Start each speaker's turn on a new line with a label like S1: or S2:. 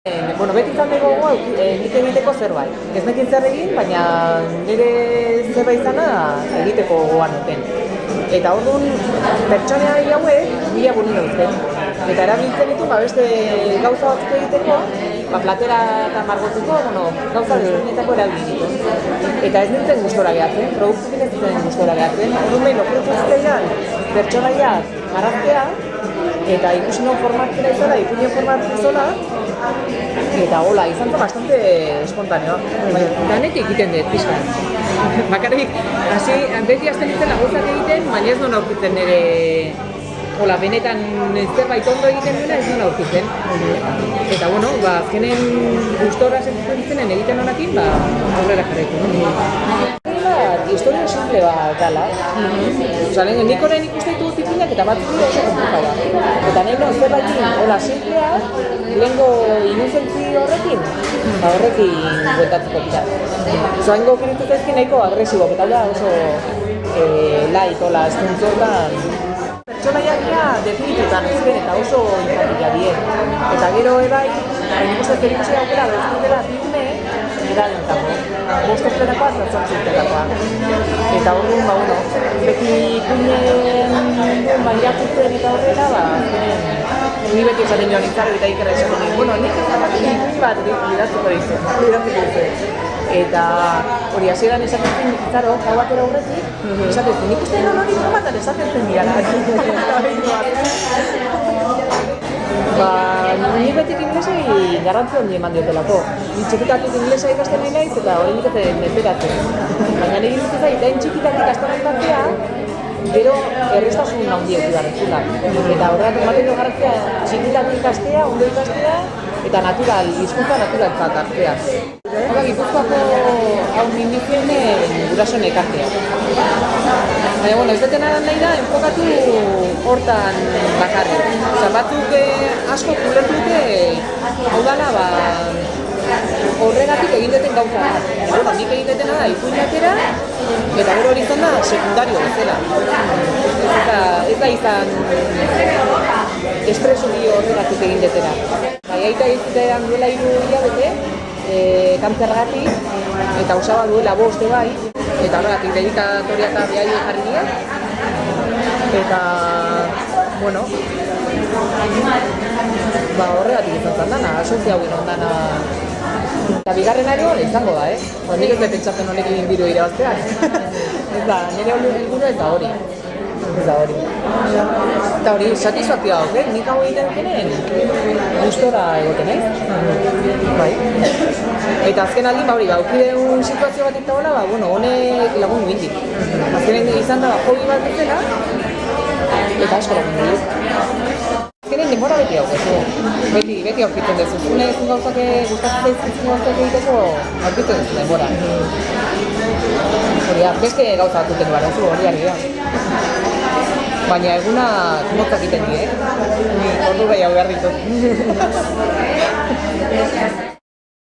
S1: Bueno, beti izan dugu nik egiteko zerbait. Ez nekin zer egin, baina nire zerbait izana egiteko gogoan duten. Eta orduan, pertsonai hauek, mila guri dauzken. Eta erabiltzen ditu, beste gauza batzuk egiteko, platera eta margotzeko, gauza desberdinetako erabili ditu. Eta ez nintzen gustora gehatzen, produktukin ez nintzen gustora gehatzen. Orduan behin, okurritu zitzaidan, pertsonaiak marraztea, eta ikusi non formatzera izala, ipunien formatzera izala, eta hola, izan zen bastante espontaneoa. Danek egiten dut, pixkan. Bakarrik, beti azten nintzen lagozak egiten, baina ez non aurkitzen nire... Hola, benetan zerbait ondo egiten duena ez non aurkitzen. Eta, bueno, azkenen gustora sentitzen ditzenen egiten honakin, aurrera jarraitu. Historia simple bat dala. Nik horrein ikusten dut tipinak eta bat zuri oso konpuka da. Eta nahi non zerbaitin, hola simplea, lehenko inuzentzi horrekin, horrekin guetatzeko dira. Zoaingo kiritu zaizkin nahiko agresibok, eta da oso laik, hola, estuntzortan. Pertsonaiak dira definitutan ezken eta oso infantilia dien. Eta gero ebai, nik uste zerikusi daukela dozkin dela filme, eragintako. Bostozterakoa, zertzontziterakoa. Eta orduan, beti ikunen irakurtzen eta horrela, ni beti esaten joan izaro eta ikerra esaten dut. Nik ez dagoetan ikunen bat idatzeko dizu. Eta hori hasieran esaten zen izaro, hau batera horretik, esaten zen, nik uste non hori formatan esaten zen dira. Ni betik inglesei garrantzi handi eman diotelako. Txikitatik inglesa ikasten nahi naiz eta hori nik ez menperatzen. Baina egin dut zait, hain txikitatik ikasten nahi batzea, gero errestasun handiek ibarretzula. Eta horretak ematen du garrantzia txikitatik ikastea, ondo ikastea, eta hizkuntza naturaltzat hartzea. Gipuzkoako hau minbizienen gurasoen ekartea. Baina, ez deten nahi da, enfokatu hortan bakarrik. Batzuk asko kulertu dute, hau dala, horregatik egin duten gauza. Nik egin dutena da, ipuin batera, eta gero hori izan da, sekundario bezala. Ez da izan estresuri horregatik egin dutena. Aita egitean duela 3 hilabete, kantzergatik, eta osaba duela 5 bai, eta horregatik dedikatoria eta behai jarri dira. Eta, bueno, horregatik izan zen dana, asozi hauen ondana. Eta bigarren ere hori izango da, nik ez pentsatzen honek egin bideo irabazteak. Ez da, nire helburua ez da hori. Eta hori, satisfakzioa dauk, nik hau egiten dukenen, gustora egoten naiz. Bai. Eta azken aldin, aukideen situazio bat eta hola, honek lagundu indik. Azkenen izan da, hobi bat dutela, eta asko lagundu dut. Azkenen denbora beti hau, beti aurkitzen dezu. Zune ezin gauzak gustatzen zaizkitzen gauzak egiteko aurkitzen dezu denbora. Hori da, beste gauza bat duten behar, hori ari da. Baina eguna motzak egiten die, ordu gehiago behar ditut.